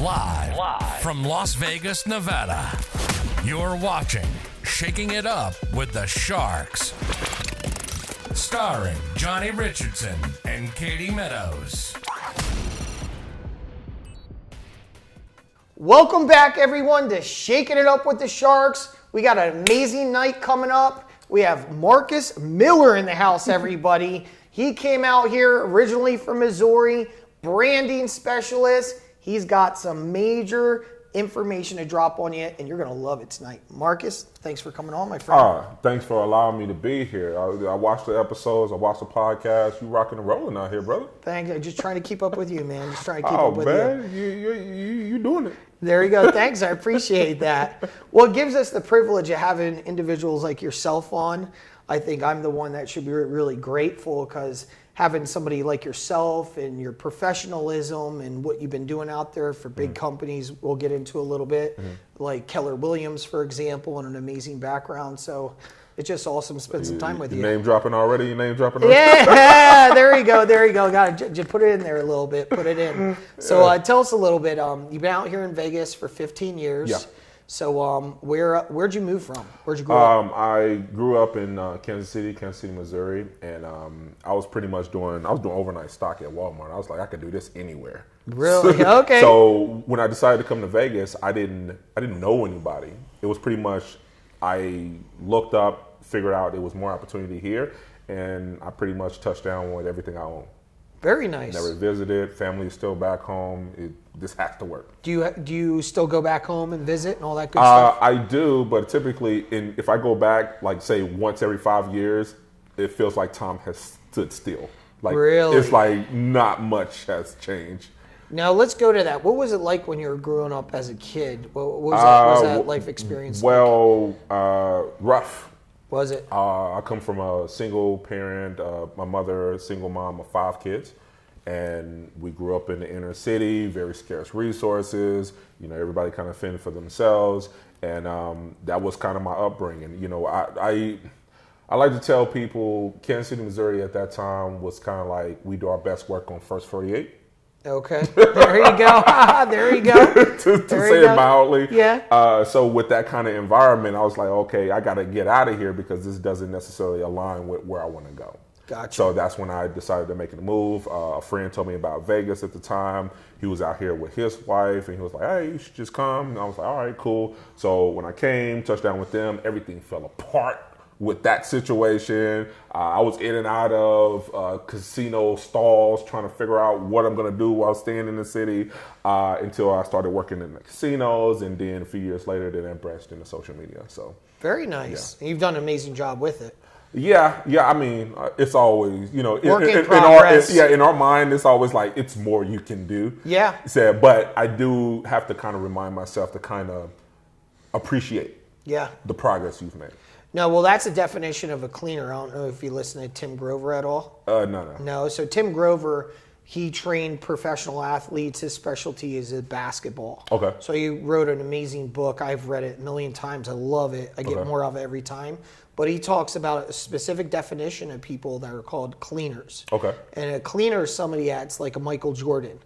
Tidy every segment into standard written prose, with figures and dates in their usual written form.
Live from Las Vegas, Nevada. You're watching Shaking It Up with the Sharks. Starring Johnny Richardson and Katie Meadows. Welcome back, everyone, to Shaking It Up with the Sharks. We got an amazing night coming up. We have Markus Miller in the house, everybody. He came out here originally from Missouri, branding specialist. He's got some major information to drop on you, and you're going to love it tonight. Markus, thanks for coming on, my friend. Thanks for allowing me to be here. I watched the episodes. I watched the podcast. You rocking and rolling out here, brother. Thank you. Just trying to keep up with you, man. Just trying to keep up with you. You doing it. There you go. Thanks. I appreciate that. Well, it gives us the privilege of having individuals like yourself on. I think I'm the one that should be really grateful because having somebody like yourself and your professionalism and what you've been doing out there for big companies, we'll get into a little bit, like Keller Williams, for example, and an amazing background. So it's just awesome to spend some time with you. Name dropping already? Yeah, there you go. Got to put it in there a little bit. Put it in. So tell us a little bit. You've been out here in Vegas for 15 years. Yeah. So where'd you move from? Where'd you grow up? I grew up in Kansas City, Missouri, and I was pretting overnight stock at Walmart. I was like, I could do this anywhere. Really? Okay. So when I decided to come to Vegas, I didn't know anybody. It was pretty much I looked up, figured out it was more opportunity here, and I pretty much touched down with everything I own. Very nice. Never visited. Family is still back home. This has to work. Do you still go back home and visit and all that good stuff? I do, but typically, if I go back, like say once every 5 years, it feels like time has stood still. Like really? It's like not much has changed. Now let's go to that. What was it like when you were growing up as a kid? What was that life experience? Well, rough. Was it? I come from a single parent, my mother, a single mom of 5 kids. And we grew up in the inner city, very scarce resources. You know, everybody kind of fended for themselves. And that was kind of my upbringing. You know, I like to tell people Kansas City, Missouri at that time was kind of like we do our best work on First 48. Okay. There you go. There you go. to say it mildly. Yeah. So with that kind of environment, I was like, okay, I got to get out of here because this doesn't necessarily align with where I want to go. Gotcha. So that's when I decided to make the move. A friend told me about Vegas at the time. He was out here with his wife, and he was like, hey, you should just come. And I was like, all right, cool. So when I came, touched down with them, everything fell apart with that situation. I was in and out of casino stalls trying to figure out what I'm going to do while staying in the city until I started working in the casinos. And then a few years later, then I branched into social media. So very nice. Yeah. You've done an amazing job with it. Yeah. I mean, it's always, you know, in our mind, it's always like it's more you can do. Yeah. So, but I do have to kind of remind myself to kind of appreciate the progress you've made. No, well, that's a definition of a cleaner. I don't know if you listen to Tim Grover at all. No. No, so Tim Grover, he trained professional athletes. His specialty is basketball. Okay. So he wrote an amazing book. I've read it a million times. I love it. I get more of it every time. But he talks about a specific definition of people that are called cleaners. Okay. And a cleaner is somebody that's like a Michael Jordan.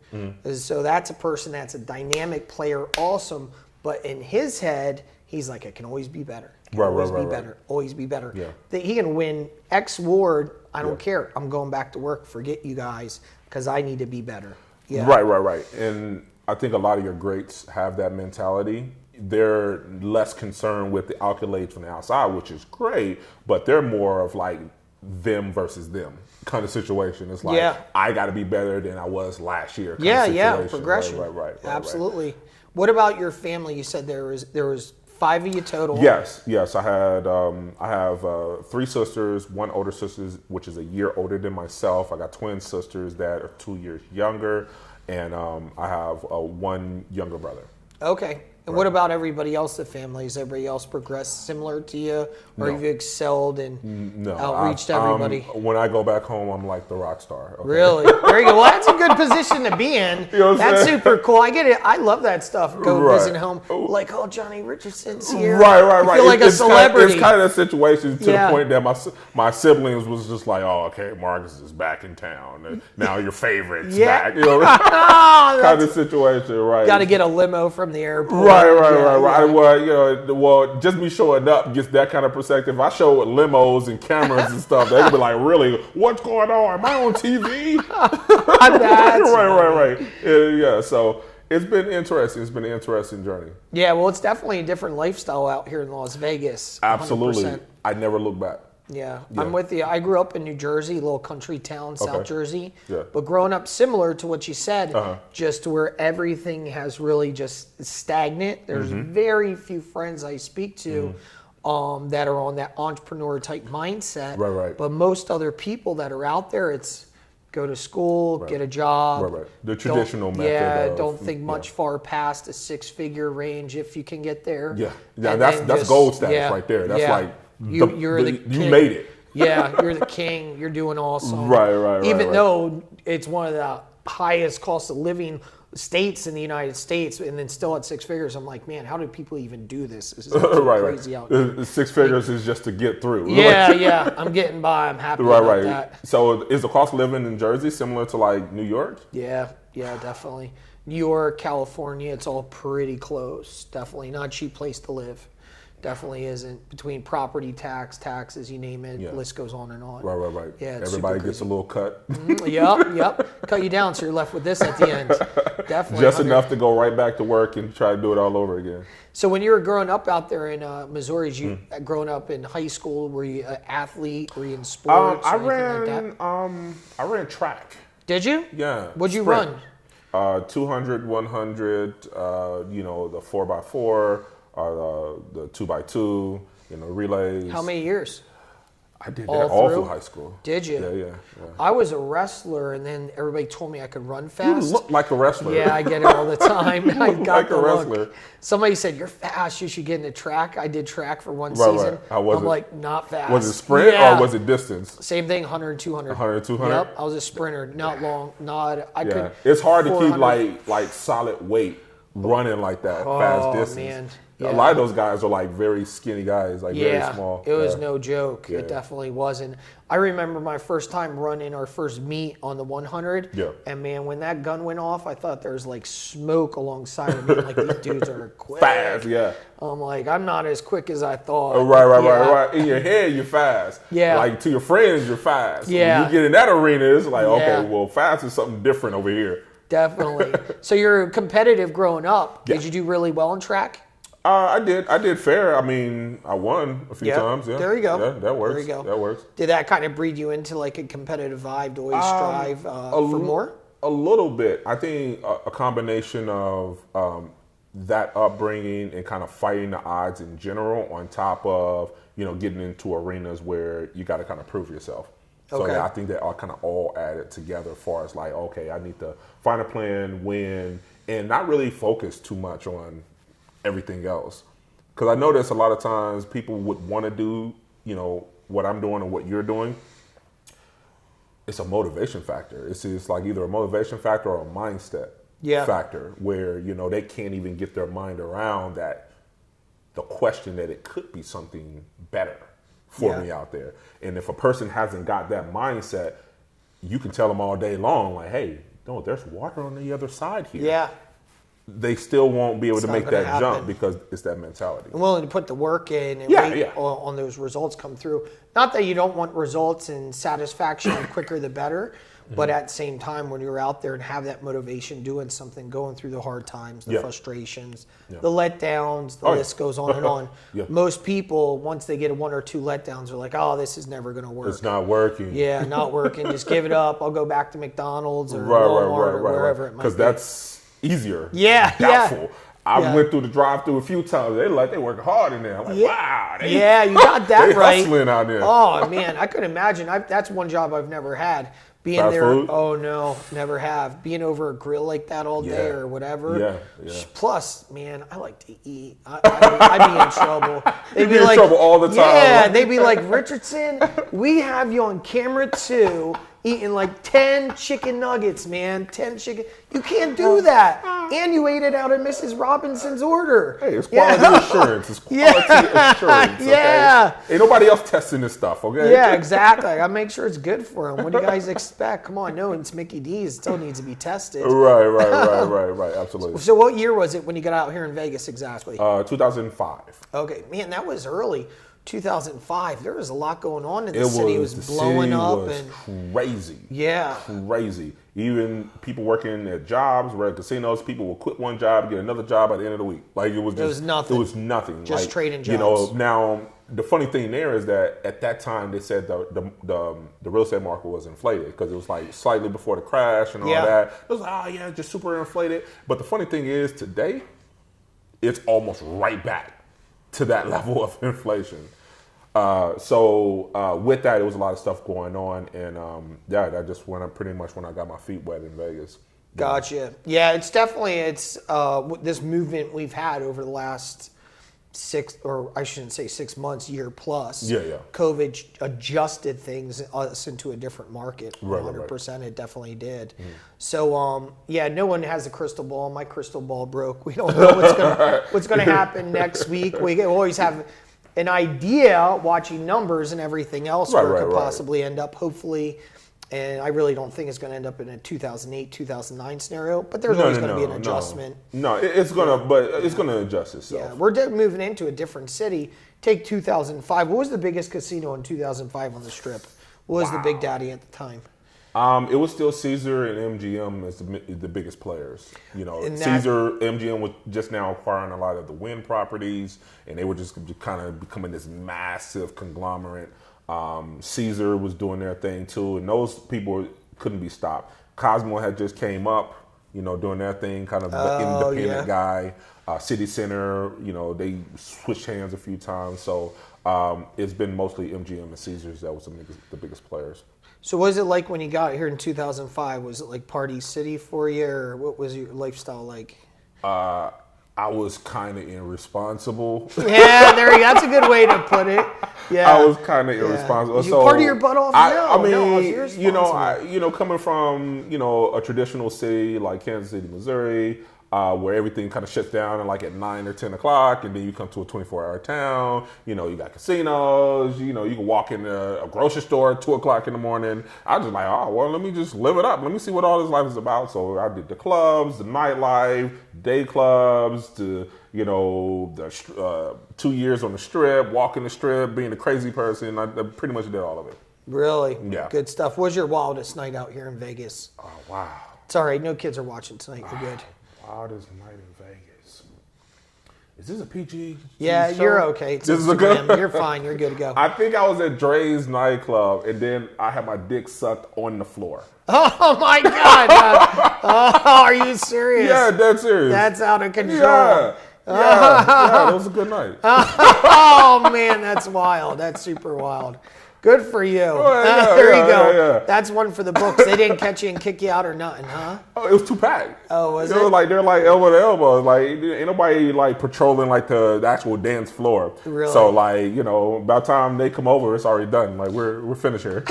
So that's a person that's a dynamic player, awesome. But in his head, he's like, it can always be better. Always be better. Yeah. He can win X award. I don't care. I'm going back to work. Forget you guys because I need to be better. Yeah. Right. And I think a lot of your greats have that mentality. They're less concerned with the accolades from the outside, which is great, but they're more of like them versus them kind of situation. It's like, I got to be better than I was last year. Progression. Right. Absolutely. Right. What about your family? You said there was 5 of you total. Yes. I have 3 sisters, 1 older sister, which is a year older than myself. I got twin sisters that are 2 years younger, and I have 1 younger brother. Okay. And what about everybody else, the family? Has everybody else progressed similar to you? Or have you excelled and outreached everybody? When I go back home, I'm like the rock star. Okay? Really? Very good. Well, that's a good position to be in. You know what I'm That's saying? super cool. I get it. I love that stuff. Go Right. visit home. Like, oh, Johnny Richardson's here. Right. I feel like a celebrity. It's kind of a situation to the point that my siblings was just like, oh, okay, Markus is back in town. Now your favorite's back. You know, kind of situation, right? Got to get a limo from the airport. Right. Well, just me showing up gets that kind of perspective. If I show with limos and cameras and stuff, they could be like, really, what's going on? Am I on TV? Right. Yeah, so it's been interesting. It's been an interesting journey. Yeah, well, it's definitely a different lifestyle out here in Las Vegas. 100%. Absolutely. I never look back. Yeah, I'm with you. I grew up in New Jersey, a little country town, South Jersey. Yeah. But growing up similar to what you said, just where everything has really just stagnant. There's very few friends I speak to that are on that entrepreneur type mindset. Right. But most other people that are out there, it's go to school, get a job. Right. The traditional method. Yeah, don't think much far past a six-figure range if you can get there. Yeah, that's gold status right there. That's like you made it. Yeah, you're the king. You're doing awesome. Right. Even though it's one of the highest cost of living states in the United States, and then still at six figures, I'm like, man, how do people even do this? This is crazy out here. The six figures is just to get through. Yeah. I'm getting by. I'm happy about that. So is the cost of living in Jersey similar to like New York? Yeah, definitely. New York, California, it's all pretty close. Definitely not a cheap place to live. Definitely isn't. Between property taxes, you name it, the list goes on and on. Right. Yeah, everybody gets a little cut. Yep. Cut you down so you're left with this at the end. Definitely. Just enough to go right back to work and try to do it all over again. So when you were growing up out there in Missouri, growing up in high school, were you an athlete? Were you in sports? I ran track. Did you? Yeah. What'd you run? 200, 100, the 4x4. The 2x2, relays. How many years? I did that all through high school. Did you? Yeah. I was a wrestler, and then everybody told me I could run fast. You look like a wrestler. Yeah, I get it all the time. I got like the a wrestler. Look. Somebody said, you're fast, you should get into track. I did track for one season. How was I'm it? like, not fast. Was it sprint or was it distance? Same thing, 100, 200. 100, 200? Yep, I was a sprinter, not long, could. It's hard to keep like solid weight running like that, fast distance. Man. Yeah. A lot of those guys are like very skinny guys, like very small. It was no joke. Yeah. It definitely wasn't. I remember my first time running our first meet on the 100. Yeah. And man, when that gun went off, I thought there was like smoke alongside of me. Like these dudes are quick. Fast, yeah. I'm like, I'm not as quick as I thought. Right. In your head, you're fast. Yeah. Like to your friends, you're fast. Yeah. When you get in that arena, it's like, okay, well, fast is something different over here. Definitely. So you're competitive growing up. Did you do really well in track? I did fair. I mean, I won a few times. Yeah. There you go. Yeah, that works. There you go. That works. Did that kind of breed you into like a competitive vibe to always strive for more? A little bit. I think a combination of that upbringing and kind of fighting the odds in general, on top of getting into arenas where you got to kind of prove yourself. So I think that all added together as far as like, okay, I need to find a plan, win, and not really focus too much on everything else. Because I notice a lot of times people would want to do, what I'm doing or what you're doing. It's a motivation factor. It's like either a motivation factor or a mindset factor where, they can't even get their mind around that, the question that it could be something better for me out there. And if a person hasn't got that mindset, you can tell them all day long, like, hey, no, there's water on the other side here. Yeah. They still won't be able to make that jump because it's that mentality. And willing to put the work in and wait on those results come through. Not that you don't want results and satisfaction, the quicker the better, but at the same time, when you're out there and have that motivation, doing something, going through the hard times, the frustrations, the letdowns, the list goes on and on. Most people, once they get one or two letdowns, are like, oh, this is never going to work. It's not working. Yeah, not working. Just give it up. I'll go back to McDonald's or Walmart or wherever it might be. Because that's easier. Doubtful. I went through the drive-thru a few times. They working hard in there. I'm like, wow. You got that they right. hustling out there. Oh man, I could imagine. That's one job I've never had. Being Fast there, food? oh no, never have. Being over a grill like that all day or whatever. Yeah. Plus, man, I like to eat. I'd be in trouble. You'd be in trouble all the time. Yeah, they'd be like, Richardson, we have you on camera too, eating like 10 chicken nuggets, man. 10 chicken. You can't do that. And you ate it out of Mrs. Robinson's order. Hey, it's quality assurance. It's quality assurance. Okay? Yeah. Ain't nobody else testing this stuff, okay? Yeah, exactly. I make sure it's good for them. What do you guys expect? Come on, no, it's Mickey D's. It still needs to be tested. Right. Absolutely. So what year was it when you got out here in Vegas exactly? 2005. Okay, man, that was early. 2005. There was a lot going on in the city. It was blowing up and crazy. Yeah, crazy. Even people working at jobs, at casinos, people will quit one job, get another job at the end of the week. Like it was nothing. It was nothing. Just like, trading jobs. You know, now the funny thing there is that at that time they said the real estate market was inflated because it was like slightly before the crash and all that. It was like, oh yeah, just super inflated. But the funny thing is today, it's almost right back to that level of inflation. So with that, there was a lot of stuff going on, and that just pretty much when I got my feet wet in Vegas. Gotcha. Yeah, it's definitely this movement we've had over the last 6 months, year plus. Yeah. COVID adjusted things us into a different market. 100%, right. It definitely did. So no one has a crystal ball. My crystal ball broke. We don't know what's going to happen next week. We always have an idea watching numbers and everything else where it could possibly end up, hopefully. And I really don't think it's going to end up in a 2008, 2009 scenario, but there's always going to be an adjustment. No, it's going to, but it's going to adjust itself. Yeah, we're moving into a different city. Take 2005. What was the biggest casino in 2005 on the Strip? What was the big daddy at the time? It was still Caesar and MGM as the biggest players. You know, Caesar, MGM was just now acquiring a lot of the Wynn properties, and they were just kind of becoming this massive conglomerate. Caesar was doing their thing too, and those people couldn't be stopped. Cosmo had just came up, doing their thing, kind of the independent guy. City Center, they switched hands a few times. So it's been mostly MGM and Caesars that was the biggest players. So what was it like when you got here in 2005? Was it like Party City for you, or what was your lifestyle like? I was kind of irresponsible. Yeah, that's a good way to put it. Yeah, I was kind of irresponsible. Did you party your butt off? I mean, coming from a traditional city like Kansas City, Missouri, where everything kind of shuts down at 9 or 10 o'clock, and then you come to a 24-hour town. You got casinos. You can walk in a grocery store at 2 o'clock in the morning. I was just like, oh well, let me just live it up. Let me see what all this life is about. So I did the clubs, the nightlife, day clubs, the 2 years on the Strip, walking the Strip, being a crazy person. I pretty much did all of it. Really? Yeah. Good stuff. What was your wildest night out here in Vegas? Oh wow. It's all right. No kids are watching tonight. You're good. Wildest night in Vegas. Is this a PG? Yeah, show? You're okay. It's this is a good. You're fine. You're good to go. I think I was at Dre's nightclub, and then I had my dick sucked on the floor. Oh my God! Are you serious? Yeah, dead serious. That's out of control. Yeah, that was a good night. Oh man, that's wild. That's super wild. Good for you. There you go. Yeah. That's one for the books. They didn't catch you and kick you out or nothing, huh? Oh, it was too packed. Oh, was it? They're elbow to elbow. Like ain't nobody patrolling the actual dance floor. Really? So by the time they come over, it's already done. We're finished here.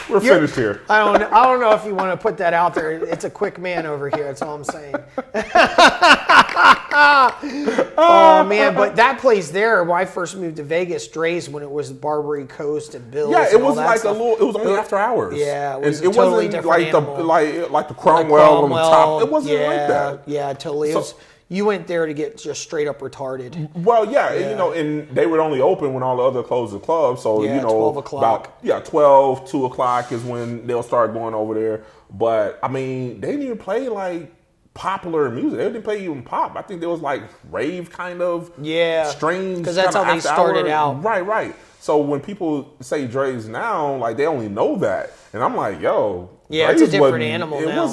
We're finished here. I don't know if you want to put that out there. It's a quick man over here. That's all I'm saying. Oh man, but that place there, when I first moved to Vegas, Dre's, when it was Barbary Coast and Bill's. Yeah, it was stuff. It was only after hours. Yeah, it was it totally wasn't different like the Cromwell on the top. It wasn't like that. Yeah, totally. You went there to get just straight up retarded. Well, yeah. And they would only open when all the other closed the club. So 12 o'clock. About 12, 2 o'clock is when they'll start going over there. But I mean, they didn't even play popular music. They didn't play even pop. I think there was rave kind of strange. Because that's how they started out. Right. So when people say Dre's now, they only know that, and I'm like, yo, yeah, Dre's it's a different animal now.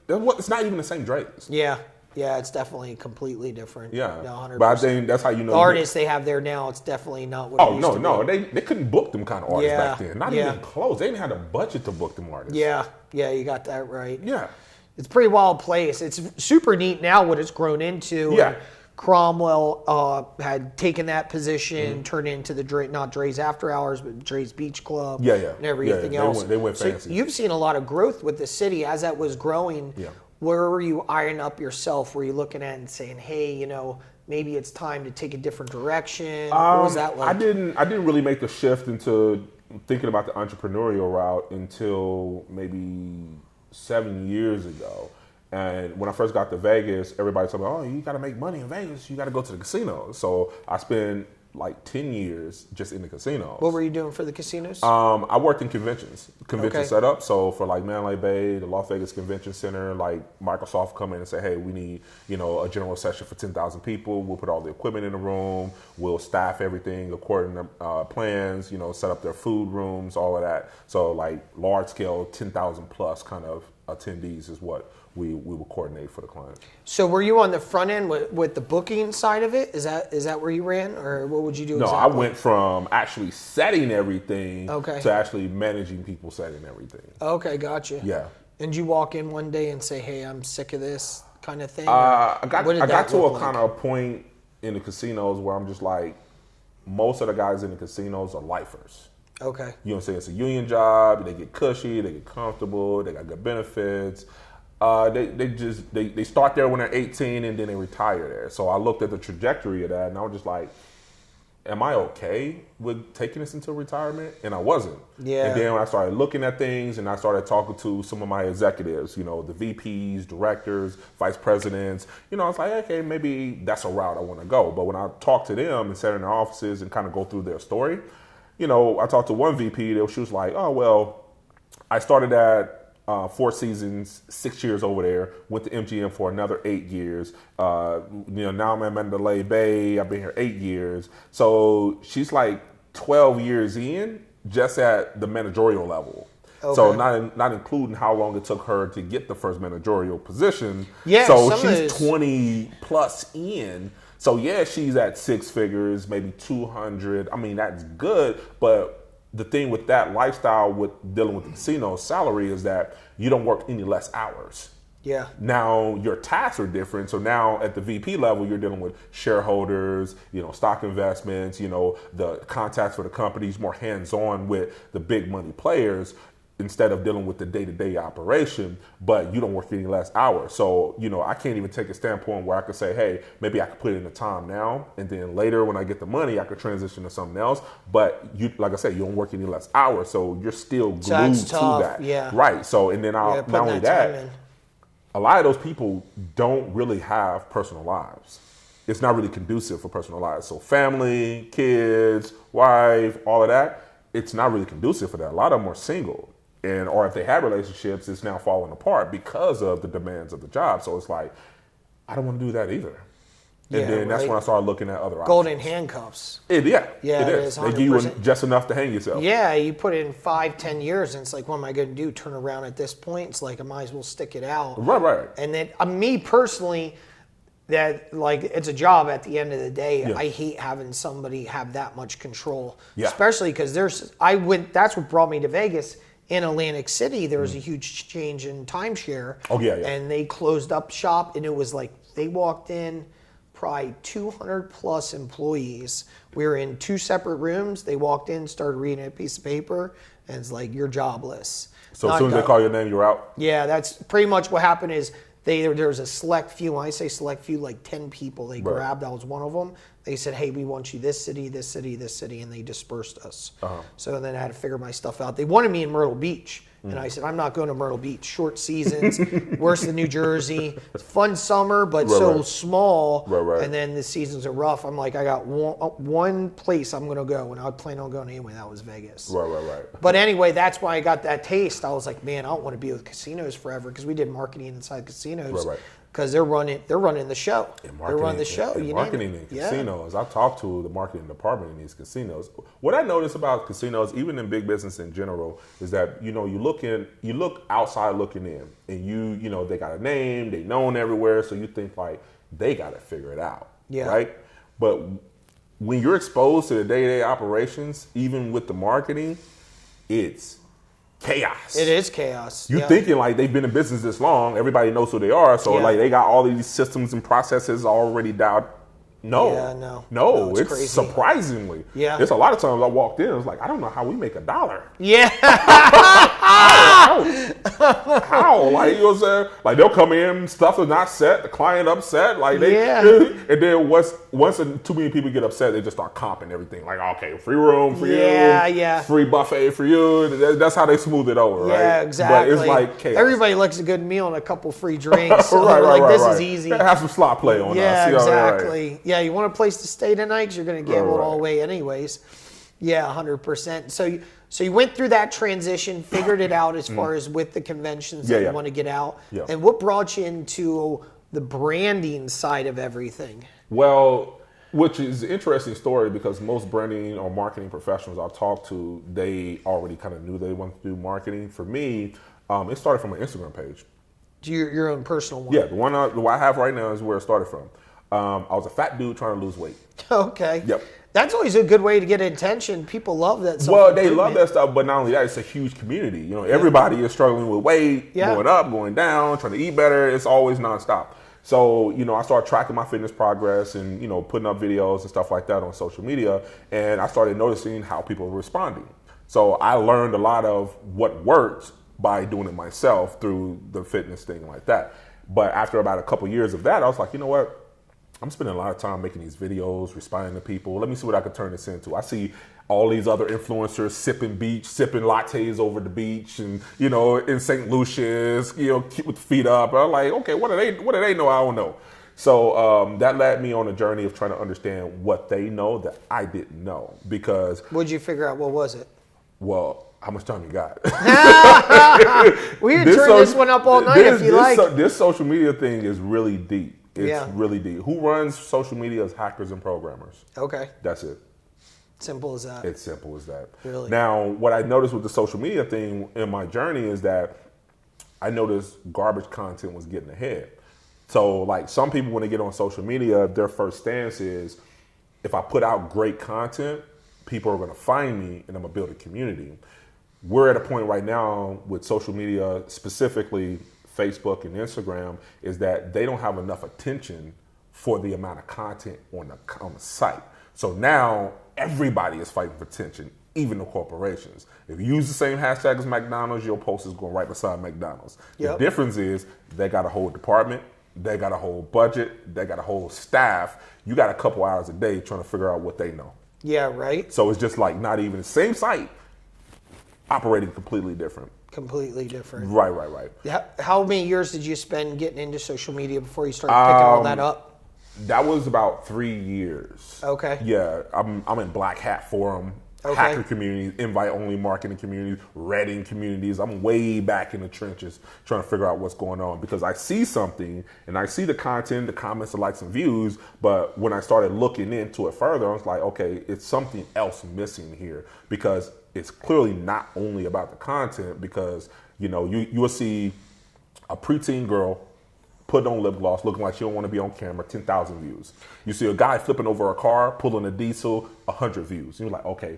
It's not even the same Dre's. Yeah. Yeah, it's definitely completely different. Yeah, no, 100%. But I think that's how you know the artists they have there now. It's definitely not what. It used to be. They couldn't book them kind of artists back then. Not even close. They didn't have the budget to book them artists. Yeah, you got that right. Yeah, it's a pretty wild place. It's super neat now what it's grown into. Yeah. And Cromwell had taken that position, turned into the not Dre's After Hours, but Dre's Beach Club, and everything else. They went fancy. So you've seen a lot of growth with the city as that was growing. Yeah. Where were you eyeing up yourself? Were you looking at it and saying, hey, maybe it's time to take a different direction? What was that like? I didn't really make the shift into thinking about the entrepreneurial route until maybe 7 years ago. And when I first got to Vegas, everybody told me, oh, you got to make money in Vegas. You got to go to the casinos. So I spent like 10 years just in the casinos. What were you doing for the casinos? I worked in convention setup. So for like Mandalay Bay, the Las Vegas Convention Center, like Microsoft come in and say, hey, we need, a general session for 10,000 people. We'll put all the equipment in the room. We'll staff everything according to plans, set up their food rooms, all of that. So like large scale, 10,000 plus kind of attendees is what we will coordinate for the client. So were you on the front end with the booking side of it? Is that where you ran, or what would you do? No, exactly? I went from actually setting everything to actually managing people setting everything. Okay, gotcha. Yeah. And you walk in one day and say, "Hey, I'm sick of this kind of thing." I got to a kind of point in the casinos where I'm just like, most of the guys in the casinos are lifers. Okay. You know what I'm saying? It's a union job. They get cushy. They get comfortable. They got good benefits. They start there when they're 18 and then they retire there. So I looked at the trajectory of that and I was just like, am I okay with taking this into retirement? And I wasn't. Yeah. And then when I started looking at things and I started talking to some of my executives, the VPs, directors, vice presidents, I was like, okay, maybe that's a route I want to go. But when I talked to them and sat in their offices and kind of go through their story, I talked to one VP, she was like, oh, well, I started at Four Seasons, 6 years over there, went to MGM for another 8 years. Now I'm at Mandalay Bay. I've been here 8 years. So she's like 12 years in just at the managerial level. Okay. So not including how long it took her to get the first managerial position. Yeah, so she's 20 plus in. So yeah, she's at six figures, maybe 200. I mean, that's good, but the thing with that lifestyle with dealing with the casino salary is that you don't work any less hours. Yeah. Now your tasks are different. So now at the VP level, you're dealing with shareholders, stock investments, the contacts for the companies, more hands-on with the big money players instead of dealing with the day-to-day operation, but you don't work any less hours. So, I can't even take a standpoint where I could say, hey, maybe I could put in the time now, and then later when I get the money, I could transition to something else. But like I said, you don't work any less hours, so you're still glued to that. Yeah. Right. So, and then not only that, a lot of those people don't really have personal lives. It's not really conducive for personal lives. So family, kids, wife, all of that, it's not really conducive for that. A lot of them are single. Or if they have relationships, it's now falling apart because of the demands of the job. So it's like, I don't want to do that either. And then that's when I started looking at other options. Golden handcuffs. It is. They give you just enough to hang yourself. Yeah, you put in 5-10 years, and it's like, what am I going to do? Turn around at this point? It's like, I might as well stick it out. Right. And then me personally, that it's a job at the end of the day. Yeah. I hate having somebody have that much control. Yeah. Especially because that's what brought me to Vegas. In Atlantic City, there was a huge change in timeshare. Oh, yeah. And they closed up shop, and it was like they walked in, probably 200 plus employees. We were in 2 separate rooms. They walked in, started reading a piece of paper, and it's like, you're jobless. So as soon as they call your name, you're out? Yeah, that's pretty much what happened is there was a select few. When I say select few, like 10 people they grabbed. I was one of them. They said, hey, we want you this city, this city, this city, and they dispersed us. Uh-huh. So then I had to figure my stuff out. They wanted me in Myrtle Beach, and I said, I'm not going to Myrtle Beach. Short seasons, worse than New Jersey. Fun summer, but small, and then the seasons are rough. I'm like, I got one place I'm going to go, and I plan on going anyway. That was Vegas. Right. But anyway, that's why I got that taste. I was like, man, I don't want to be with casinos forever, because we did marketing inside casinos. Right. because they're running the show. They're running the show. And marketing in casinos. I've talked to the marketing department in these casinos. What I notice about casinos, even in big business in general, is that you look outside looking in, and they got a name, they known everywhere, so you think like they got to figure it out, right? But when you're exposed to the day-to-day operations, even with the marketing, it's chaos. It is chaos. You're thinking like they've been in business this long, everybody knows who they are, so like they got all these systems and processes already dialed. No, it's crazy. Surprisingly. Yeah. There's a lot of times I walked in, I was like, I don't know how we make $1. Yeah. How? Like, you know what I'm saying? Like, they'll come in, stuff is not set, the client upset, like and then once too many people get upset, they just start comping everything. Like, okay, free room for you, free buffet for you. That's how they smooth it over, right? Yeah, exactly. But it's like chaos. Everybody likes a good meal and a couple free drinks. So this is easy. Have some slot play on us. Yeah, exactly. Right. Yeah, you want a place to stay tonight because you're going to gamble it all away anyways. Yeah, 100%. So you went through that transition, figured it out as far as with the conventions that you want to get out. Yeah. And what brought you into the branding side of everything? Well, which is an interesting story because most branding or marketing professionals I've talked to, they already kind of knew they wanted to do marketing. For me, it started from an Instagram page. Your own personal one? Yeah, the one I have right now is where it started from. I was a fat dude trying to lose weight. Okay. Yep. That's always a good way to get attention. People love that stuff. Well, they love that stuff, but not only that, it's a huge community. Everybody is struggling with weight, going up, going down, trying to eat better. It's always nonstop. So, I started tracking my fitness progress and, putting up videos and stuff like that on social media. And I started noticing how people were responding. So I learned a lot of what worked by doing it myself through the fitness thing like that. But after about a couple years of that, I was like, you know what? I'm spending a lot of time making these videos, responding to people. Let me see what I could turn this into. I see all these other influencers sipping lattes over the beach and, in St. Lucia's, with feet up. And I'm like, okay, what do they know I don't know? So that led me on a journey of trying to understand what they know that I didn't know. Because what'd you figure out? What was it? Well, how much time you got? We can turn this one up all night if you like. This social media thing is really deep. It's really deep. Who runs social media is hackers and programmers. Okay. That's it. Simple as that. It's simple as that. Really? Now, what I noticed with the social media thing in my journey is that I noticed garbage content was getting ahead. So, like, some people, when they get on social media, their first stance is, if I put out great content, people are going to find me and I'm going to build a community. We're at a point right now with social media, specifically Facebook and Instagram, is that they don't have enough attention for the amount of content on the site. So now everybody is fighting for attention, even the corporations. If you use the same hashtag as McDonald's, your post is going right beside McDonald's. Yep. The difference is they got a whole department, they got a whole budget, they got a whole staff. You got a couple hours a day trying to figure out what they know. Yeah, right. So it's just like not even the same site, operating completely different. Completely different. Right. How many years did you spend getting into social media before you started picking all that up? That was about 3 years. Okay. Yeah, I'm in Black Hat Forum, hacker communities, invite-only marketing communities, Redding communities. I'm way back in the trenches trying to figure out what's going on because I see something and I see the content, the comments, the likes and views, but when I started looking into it further, I was like, okay, it's something else missing here because it's clearly not only about the content because, you will see a preteen girl put on lip gloss looking like she don't want to be on camera, 10,000 views. You see a guy flipping over a car, pulling a diesel, 100 views. And you're like, okay,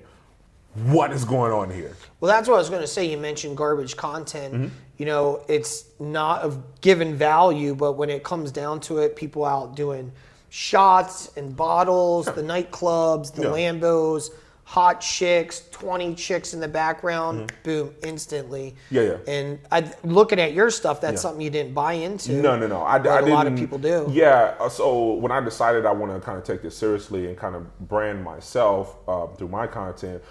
what is going on here? Well, that's what I was going to say. You mentioned garbage content. Mm-hmm. It's not of given value, but when it comes down to it, people out doing shots and bottles, the nightclubs, the Lambos, hot chicks, 20 chicks in the background, boom, instantly. Yeah. And looking at your stuff, that's something you didn't buy into. No. I didn't. A lot of people do. Yeah. So when I decided I want to kind of take this seriously and kind of brand myself through my content,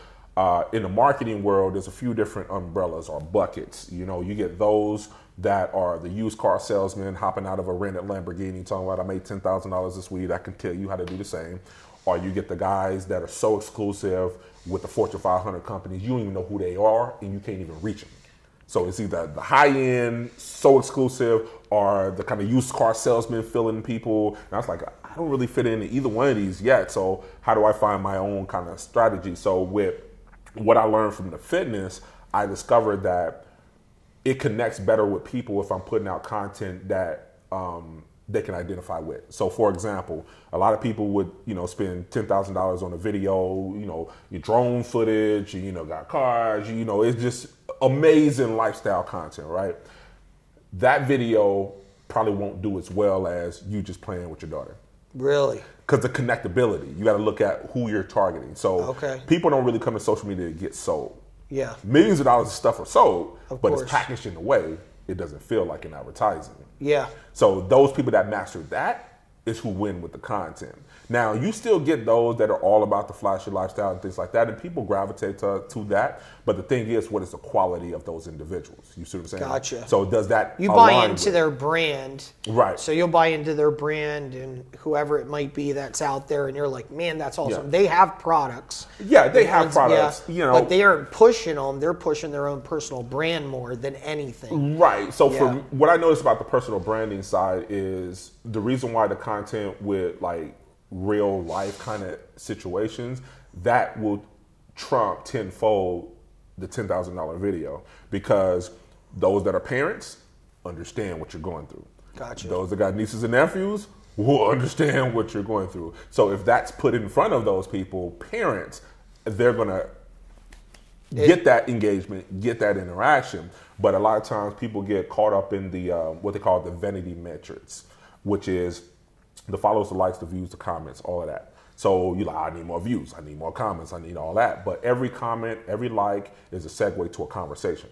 in the marketing world, there's a few different umbrellas or buckets. You get those that are the used car salesman hopping out of a rented Lamborghini talking about, I made $10,000 this week. I can tell you how to do the same. Or you get the guys that are so exclusive with the Fortune 500 companies, you don't even know who they are and you can't even reach them. So it's either the high end, so exclusive, or the kind of used car salesman filling people. And I was like, I don't really fit into either one of these yet. So how do I find my own kind of strategy? So with what I learned from the fitness, I discovered that it connects better with people if I'm putting out content that they can identify with. So for example, a lot of people would, spend $10,000 on a video, your drone footage, got cars, it's just amazing lifestyle content, right? That video probably won't do as well as you just playing with your daughter. Really? Because the connectability, you got to look at who you're targeting. So people don't really come to social media to get sold. Yeah. Millions of dollars of stuff are sold, but course. it's packaged in a way it doesn't feel like an advertising. Yeah. So those people that master that is who win with the content. Now, you still get those that are all about the flashy lifestyle and things like that, and people gravitate to that. But the thing is, what is the quality of those individuals? You see what I'm saying? Gotcha. So does that you buy into their brand, right? So you'll buy into their brand and whoever it might be that's out there, and you're like, man, that's awesome. Yeah. They have products. Yeah, they have products. Yeah, but they aren't pushing them. They're pushing their own personal brand more than anything. Right. So for what I noticed about the personal branding side is the reason why the content with like real life kind of situations that will trump tenfold the $10,000 video, because those that are parents understand what you're going through. Gotcha. Those that got nieces and nephews will understand what you're going through. So if that's put in front of those people, parents, they're gonna get that engagement, get that interaction. But a lot of times people get caught up in the what they call the vanity metrics, which is the follows, the likes, the views, the comments, all of that. So you're like, I need more views, I need more comments, I need all that. But every comment, every like is a segue to a conversation.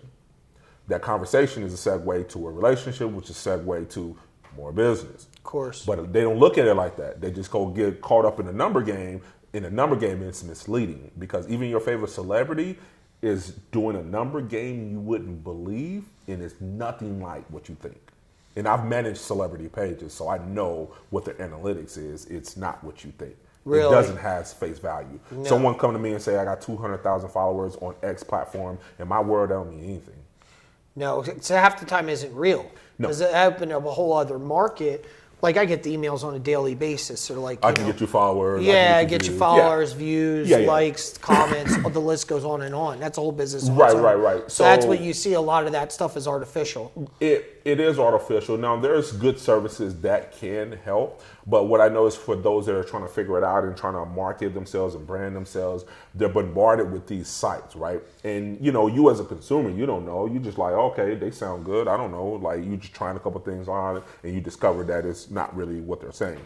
That conversation is a segue to a relationship, which is a segue to more business. Of course. But they don't look at it like that. They just go get caught up in the number game. In a number game, it's misleading, because even your favorite celebrity is doing a number game you wouldn't believe, and it's nothing like what you think. And I've managed celebrity pages, so I know what the analytics is. It's not what you think. Really? It doesn't have face value. No. Someone come to me and say, I got 200,000 followers on X platform. In my world, that don't mean anything. No, so half the time isn't real. No. Because it opened up a whole other market. Like, I get the emails on a daily basis. They're like, I can get you followers. Yeah, get you followers, yeah. views, Yeah. likes, comments. The list goes on and on. That's a whole business. Right. So that's what you see. A lot of that stuff is artificial. It is artificial. Now, there's good services that can help, but what I know is for those that are trying to figure it out and trying to market themselves and brand themselves, they're bombarded with these sites, right? And, you as a consumer, you don't know. You just like, okay, they sound good. I don't know. Like, you just trying a couple things on and you discover that it's not really what they're saying.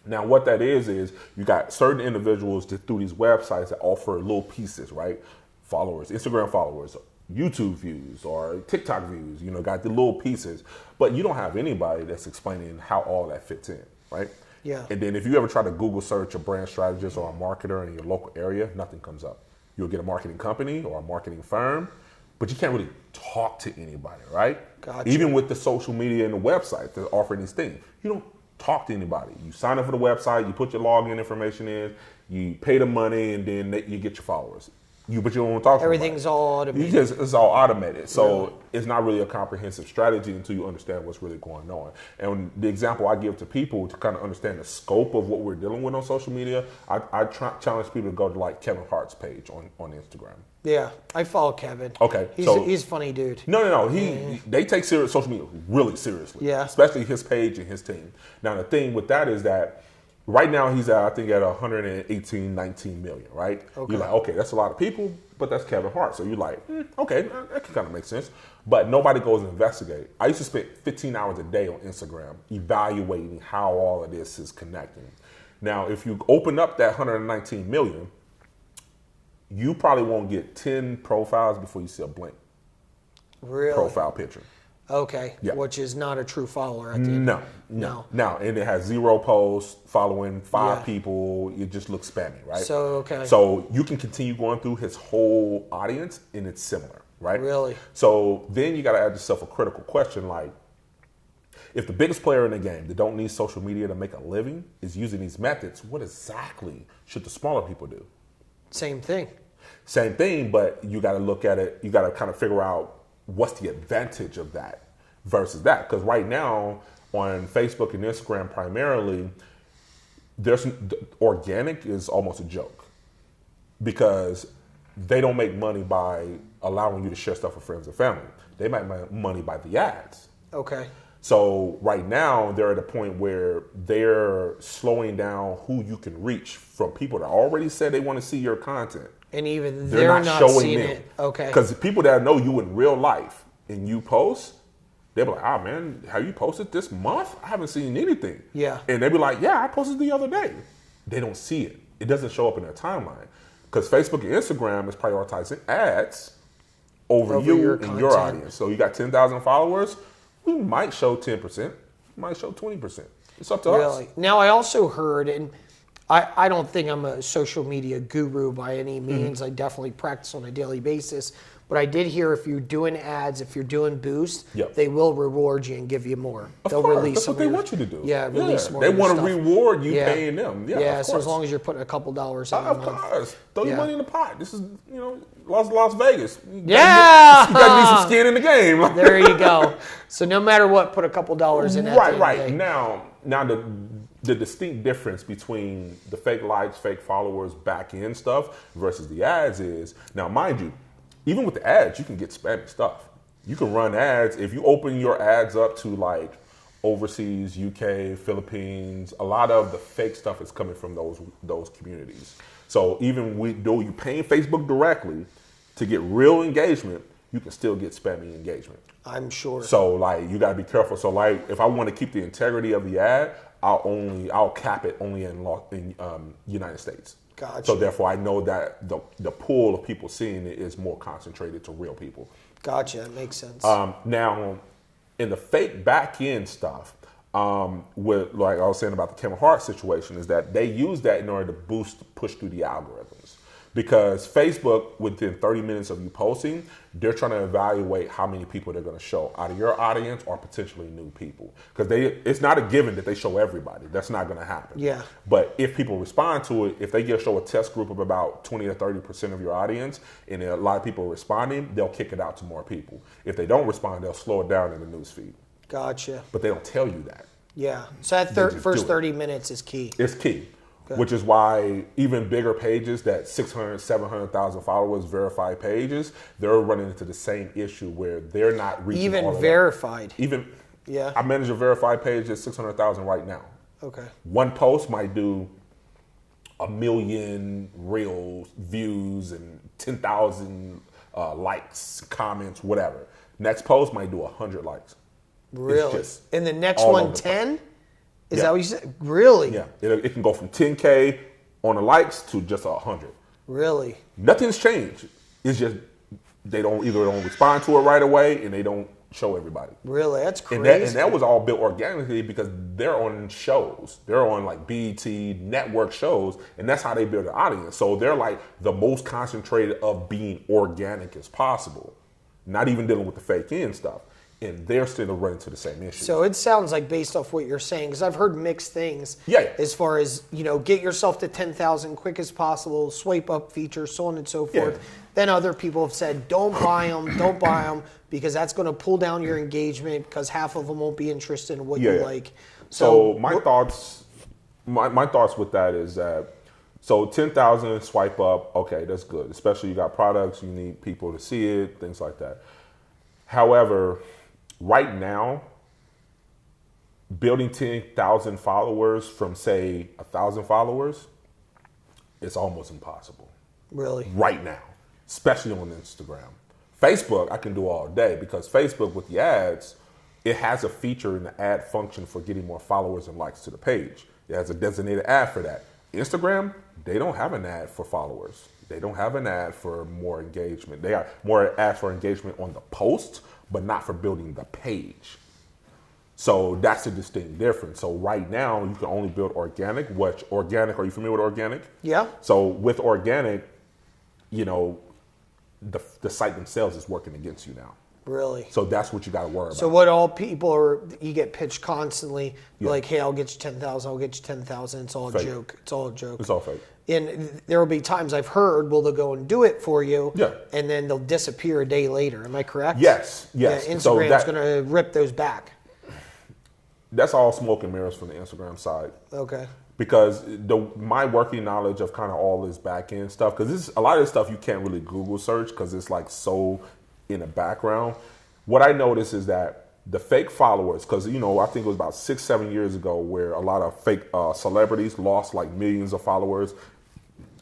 Now, what that is you got certain individuals that through these websites that offer little pieces, right? Followers, Instagram followers, YouTube views or TikTok views, got the little pieces, but you don't have anybody that's explaining how all that fits in, right? Yeah. And then if you ever try to Google search a brand strategist or a marketer in your local area, nothing comes up. You'll get a marketing company or a marketing firm, but you can't really talk to anybody, right? Gotcha. Even with the social media and the website that are offering these things, you don't talk to anybody. You sign up for the website, you put your login information in, you pay the money, and then you get your followers. But you don't want to talk to Everything's anybody. all automated. It's all automated. So Really? It's not really a comprehensive strategy until you understand what's really going on. And the example I give to people to kind of understand the scope of what we're dealing with on social media, I challenge people to go to like Kevin Hart's page on Instagram. Yeah, I follow Kevin. Okay, he's a funny dude. No. They take social media really seriously. Yeah. Especially his page and his team. Now the thing with that is that right now he's at, I think, at 118, 19 million, right? Okay. You're like, okay, that's a lot of people, but that's Kevin Hart. So you're like, okay, that can kind of make sense. But nobody goes and investigate. I used to spend 15 hours a day on Instagram evaluating how all of this is connecting. Now, if you open up that 119 million, you probably won't get 10 profiles before you see a blank Really? profile picture. Okay. Yeah. Which is not a true follower at the end. No. And it has 0 posts following 5 Yeah. people. It just looks spammy, right? Okay. So you can continue going through his whole audience and it's similar, right? Really? So then you got to ask yourself a critical question like, if the biggest player in the game that don't need social media to make a living is using these methods, what exactly should the smaller people do? Same thing. Same thing, but you got to look at it. You got to kind of figure out what's the advantage of that versus that? Because right now on Facebook and Instagram primarily, organic is almost a joke because they don't make money by allowing you to share stuff with friends and family. They make money by the ads. Okay. So right now they're at a point where they're slowing down who you can reach from people that already said they want to see your content. And even they're not showing seeing them. it. Okay. Because people that know you in real life and you post, they'll be like, "Ah, man, have you posted this month? I haven't seen anything." Yeah. And they'll be like, "Yeah, I posted the other day." They don't see it. It doesn't show up in their timeline. Because Facebook and Instagram is prioritizing ads over you and your audience. So you got 10,000 followers, we might show 10%, might show 20%. It's up to us. Now, I also heard, and I don't think I'm a social media guru by any means. I definitely practice on a daily basis. But I did hear if you're doing ads, if you're doing boost, they will reward you and give you more. They'll release that's what they want you to do. Yeah, release more. They want to reward you paying them. Yeah, so as long as you're putting a couple dollars in a month. Of course. Throw your money in the pot. This is, Las Vegas. You you got to need some skin in the game. There you go. So no matter what, put a couple dollars in. Right. Now the distinct difference between the fake likes, fake followers, back end stuff versus the ads is, now mind you, even with the ads, you can get spammy stuff. You can run ads. If you open your ads up to like overseas, UK, Philippines, a lot of the fake stuff is coming from those communities. So even though you're paying Facebook directly to get real engagement, you can still get spammy engagement. I'm sure. So like you got to be careful. So like if I want to keep the integrity of the ad, I'll cap it only in United States. Gotcha. So therefore, I know that the pool of people seeing it is more concentrated to real people. Gotcha. That makes sense. Now, in the fake back end stuff, with like I was saying about the Kevin Hart situation, is that they use that in order to push through the algorithms. Because Facebook, within 30 minutes of you posting, they're trying to evaluate how many people they're going to show out of your audience or potentially new people. Because it's not a given that they show everybody. That's not going to happen. Yeah. But if people respond to it, if they show a test group of about 20 or 30% of your audience, and a lot of people are responding, they'll kick it out to more people. If they don't respond, they'll slow it down in the news feed. Gotcha. But they don't tell you that. Yeah. So that first 30 minutes is key. It's key. Which is why even bigger pages that 600, 700,000 followers, verified pages, they're running into the same issue where they're not reaching even all of verified. I manage a verified page at 600,000 right now. Okay. One post might do 1 million real views and 10,000 likes, comments, whatever. Next post might do 100 likes. Really? And the next one 10? Is that what you said? Really? Yeah. It can go from 10K on the likes to just 100. Really? Nothing's changed. It's just they don't respond to it right away and they don't show everybody. Really? That's crazy. And that was all built organically because they're on shows. They're on like BET network shows, and that's how they build an audience. So they're like the most concentrated of being organic as possible. Not even dealing with the fake end stuff. And they're still running into the same issue. So it sounds like, based off what you're saying, because I've heard mixed things. Yeah. As far as, get yourself to 10,000 quick as possible, swipe up features, so on and so forth. Yeah. Then other people have said, don't buy them, because that's going to pull down your engagement because half of them won't be interested in what you like. So my thoughts with that is that, so 10,000 swipe up, okay, that's good. Especially you got products, you need people to see it, things like that. However, right now, building 10,000 followers from, say, 1,000 followers, it's almost impossible. Really? Right now, especially on Instagram. Facebook, I can do all day because Facebook with the ads, it has a feature in the ad function for getting more followers and likes to the page. It has a designated ad for that. Instagram, they don't have an ad for followers. They don't have an ad for more engagement. They have more ads for engagement on the post, but not for building the page. So that's a distinct difference. So right now, you can only build organic. Are you familiar with organic? Yeah. So with organic, the site themselves is working against you now. Really? So that's what you got to worry about. So what all people are, you get pitched constantly, like, hey, I'll get you 10,000, I'll get you 10,000. It's all a joke. It's all a joke. It's all fake. And there will be times I've heard, well, they'll go and do it for you, Yeah. and then they'll disappear a day later. Am I correct? Yes. Yeah, Instagram's going to rip those back. That's all smoke and mirrors from the Instagram side. Okay. Because my working knowledge of kind of all this back end stuff, because a lot of this stuff you can't really Google search because it's like so in the background. What I noticed is that the fake followers, because, you know, I think it was about 6-7 years ago where a lot of fake celebrities lost like millions of followers.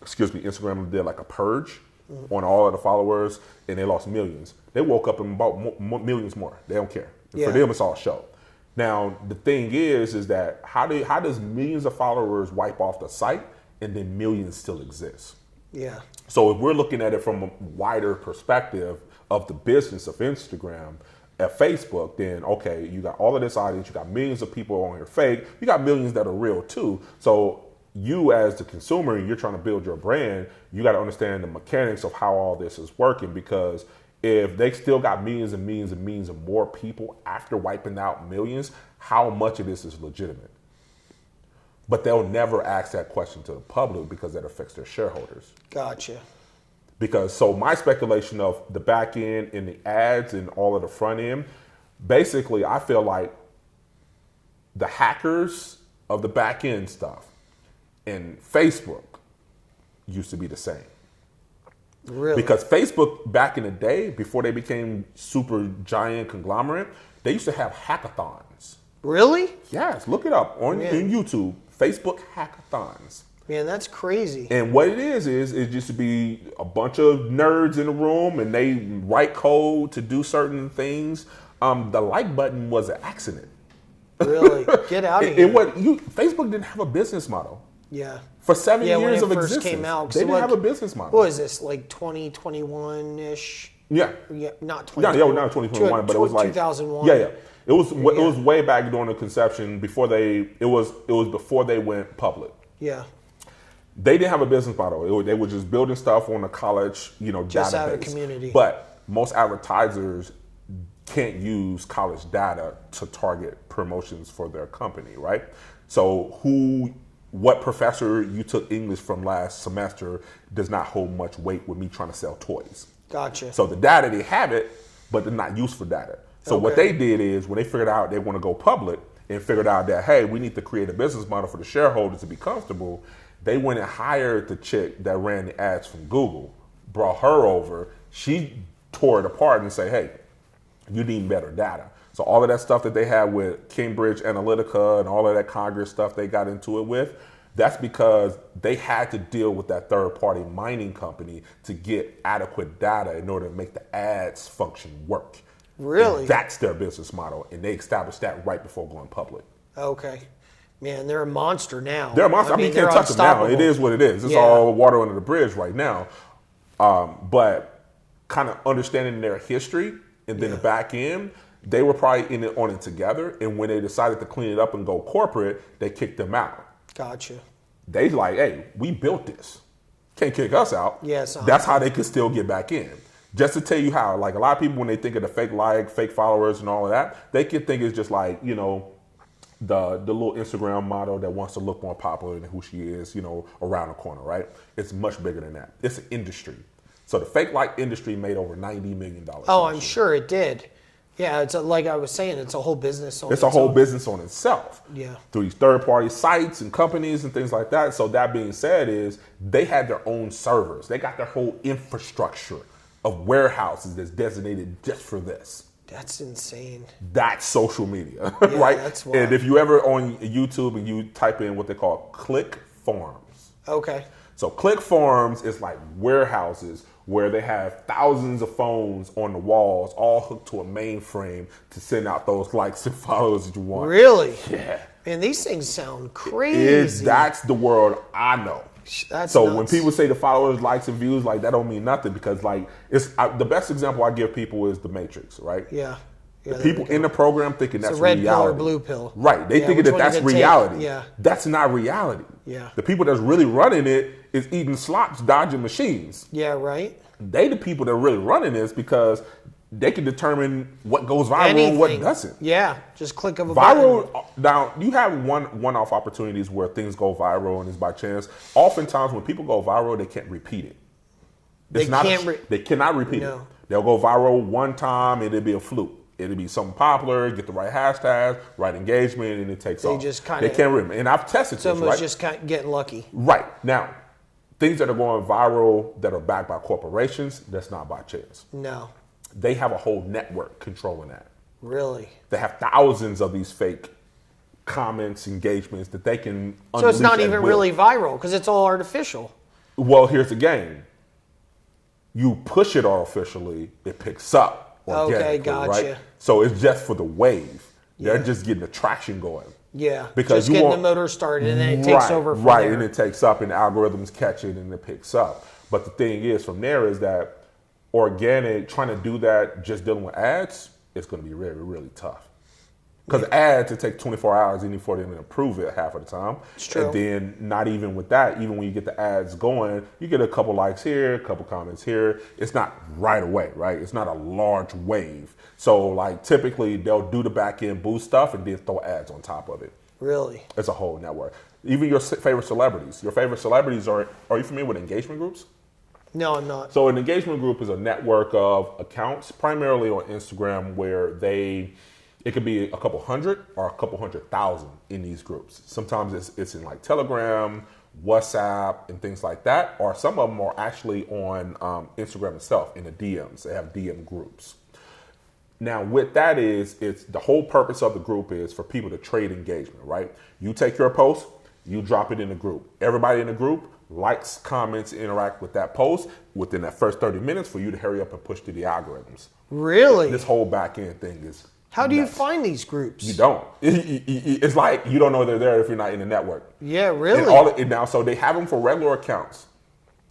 Instagram did like a purge on all of the followers, and they lost millions. They woke up and bought millions more. They don't care. For them, it's all show. Now, the thing is that how does millions of followers wipe off the site and then millions still exist? Yeah. So if we're looking at it from a wider perspective of the business of Instagram, at Facebook, then okay, you got all of this audience, you got millions of people on here fake, you got millions that are real too. So you as the consumer, you're trying to build your brand, you got to understand the mechanics of how all this is working, because if they still got millions and millions and millions of more people after wiping out millions, how much of this is legitimate? But they'll never ask that question to the public because that affects their shareholders. Gotcha. Because so my speculation of the back end and the ads and all of the front end, basically I feel like the hackers of the back end stuff and Facebook used to be the same. Really? Because Facebook back in the day, before they became super giant conglomerate, they used to have hackathons. Really? Yes, look it up on YouTube. Facebook hackathons. Man, that's crazy. And what it is just to be a bunch of nerds in a room and they write code to do certain things. The like button was an accident. Really? Get out of here. Facebook didn't have a business model. Yeah. For 7 when years it of first existence, came out, they didn't have a business model. What is this, like 2021-ish? Yeah. Yeah, not 2021. No, not 2021, but it was like 2001. Yeah. It was way back during the conception before it was before they went public. Yeah. They didn't have a business model. They were just building stuff on a college, Just database. out of community. But most advertisers can't use college data to target promotions for their company, right? So what professor you took English from last semester does not hold much weight with me trying to sell toys. Gotcha. So the data, they have it, but they're not useful data. So what they did is when they figured out they want to go public and figured out that, hey, we need to create a business model for the shareholders to be comfortable, they went and hired the chick that ran the ads from Google, brought her over. She tore it apart and said, hey, you need better data. So all of that stuff that they had with Cambridge Analytica and all of that Congress stuff they got into it with, that's because they had to deal with that third-party mining company to get adequate data in order to make the ads function work. Really? And that's their business model, and they established that right before going public. Okay. Man, they're a monster now. They're a monster. I mean, you can't touch them now. It is what it is. It's all water under the bridge right now. But kind of understanding their history and then the back end, they were probably in it on it together. And when they decided to clean it up and go corporate, they kicked them out. Gotcha. They like, hey, we built this. Can't kick us out. Yes. That's how they could still get back in. Just to tell you how, like a lot of people when they think of the fake followers and all of that, they could think it's just like, the little Instagram model that wants to look more popular than who she is, around the corner, right? It's much bigger than that. It's an industry. So the fake like industry made over $90 million. Oh, I'm sure it did. Yeah, it's like I was saying, it's a whole business on It's a whole business on itself. Yeah. Through these third-party sites and companies and things like that. So that being said is they had their own servers. They got their whole infrastructure of warehouses that's designated just for this. That's insane. That's social media, Yeah, right? that's wild. And if you ever on YouTube and you type in what they call click farms. Okay. So click farms is like warehouses where they have thousands of phones on the walls, all hooked to a mainframe to send out those likes and follows that you want. Really? Yeah. Man, these things sound crazy. That's the world I know. That's so nuts. when people say the followers, likes, and views, like that don't mean nothing because like the best example I give people is The Matrix, right? Yeah. The people in the program thinking that's red reality. pill or blue pill. Right. They thinking which that one you that's can take. reality. Yeah. That's not reality. Yeah. The people that's really running it is eating slops, dodging machines. Yeah, right. They the people that are really running this because they can determine what goes viral and what doesn't. Yeah, just click of a button. Viral. Now you have one-off opportunities where things go viral and it's by chance. Oftentimes, when people go viral, they can't repeat it. They cannot repeat it. They'll go viral one time and it'll be a fluke. It'll be something popular, get the right hashtags, right engagement, and it takes off. They can't remember. And I've tested this, right? Someone's just kind of getting lucky. Right. Now, things that are going viral that are backed by corporations, that's not by chance. No. They have a whole network controlling that. Really? They have thousands of these fake comments, engagements that they can unleash. So it's not even really viral because it's all artificial. Well, here's the game. You push it artificially, it picks up. Okay, gotcha. Right? So it's just for the wave. They're just getting the traction going. Yeah, because just getting the motor started and then it takes over from there. And it takes up and the algorithms catch it and it picks up. But the thing is, from there is that organic, trying to do that just dealing with ads, it's going to be really, really tough. Because ads, it takes 24 hours even for them to approve it half of the time. It's true. And then not even with that, even when you get the ads going, you get a couple likes here, a couple comments here. It's not right away, right? It's not a large wave. So like typically they'll do the back end boost stuff and then throw ads on top of it. Really? It's a whole network. Even your favorite celebrities. Your favorite celebrities are you familiar with engagement groups? No, I'm not. So an engagement group is a network of accounts, primarily on Instagram, where it could be a couple hundred or a couple 100,000 in these groups. Sometimes it's in like Telegram, WhatsApp, and things like that. Or some of them are actually on Instagram itself in the DMs. They have DM groups. Now, with that it's the whole purpose of the group is for people to trade engagement, right? You take your post, you drop it in the group. Everybody in the group likes, comments, interact with that post within that first 30 minutes for you to hurry up and push through the algorithms. Really? This whole back end thing is How do you find these groups? You don't. It's like you don't know they're there if you're not in the network. Yeah, really? Now, so they have them for regular accounts,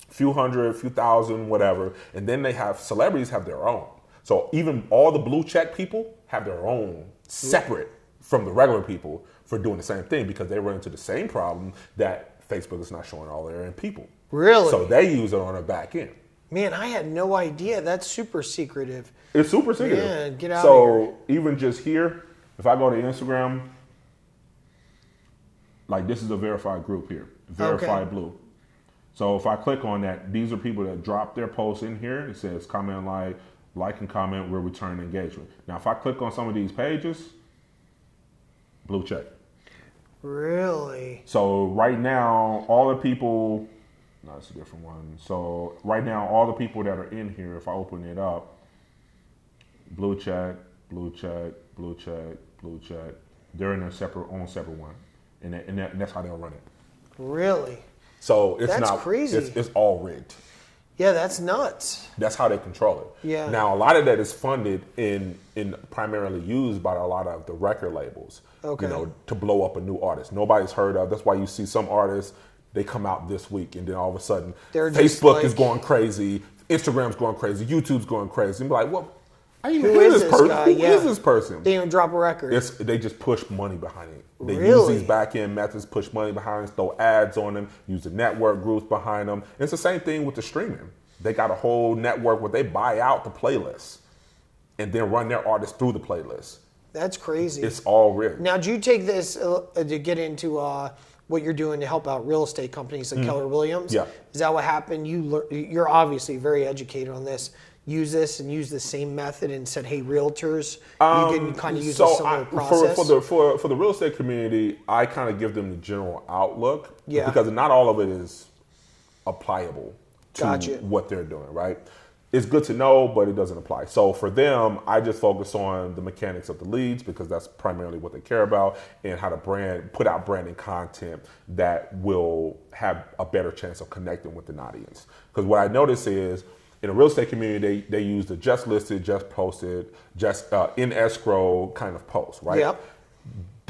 few hundred, few thousand, whatever, and then they have celebrities have their own. So even all the blue check people have their own separate from the regular people for doing the same thing because they run into the same problem that Facebook is not showing all their people. Really? So they use it on the back end. Man, I had no idea. That's super secretive. It's super secretive. Yeah, get out of here. So even just here, if I go to Instagram, like this is a verified group here, verified blue. So if I click on that, these are people that drop their posts in here. It says comment, like and comment, we'll return engagement. Now if I click on some of these pages, blue check. Really? So right now, all the people, no, it's a different one. So right now, all the people that are in here, if I open it up, blue check, blue check, blue check, blue check, they're in their own separate one. And that's how they'll run it. Really? So it's That's crazy. It's all rigged. Yeah, that's nuts. That's how they control it. Yeah. Now, a lot of that is funded in primarily used by a lot of the record labels. Okay. You know, to blow up a new artist. Nobody's heard of. That's why you see some artists, they come out this week and then all of a sudden Facebook is going crazy, Instagram's going crazy, YouTube's going crazy. And be like, well, I even hear this person. Who is this person? They even drop a record. They just push money behind it. They Really? use these back end methods, push money behind it, throw ads on them, use the network groups behind them. It's the same thing with the streaming. They got a whole network where they buy out the playlists and then run their artists through the playlist. That's crazy. It's all rigged. Now, do you take this to get into what you're doing to help out real estate companies like Keller Williams? Yeah. Is that what happened? You're obviously very educated on this. Use this and use the same method and said, hey, realtors, you can kind of use a similar process? For the real estate community, I kind of give them the general outlook because not all of it is applicable to what they're doing, right? It's good to know, but it doesn't apply. So for them, I just focus on the mechanics of the leads because that's primarily what they care about and how to put out branding content that will have a better chance of connecting with an audience. Because what I notice is in the real estate community, they use the just listed, just posted, just in escrow kind of post, right? Yep.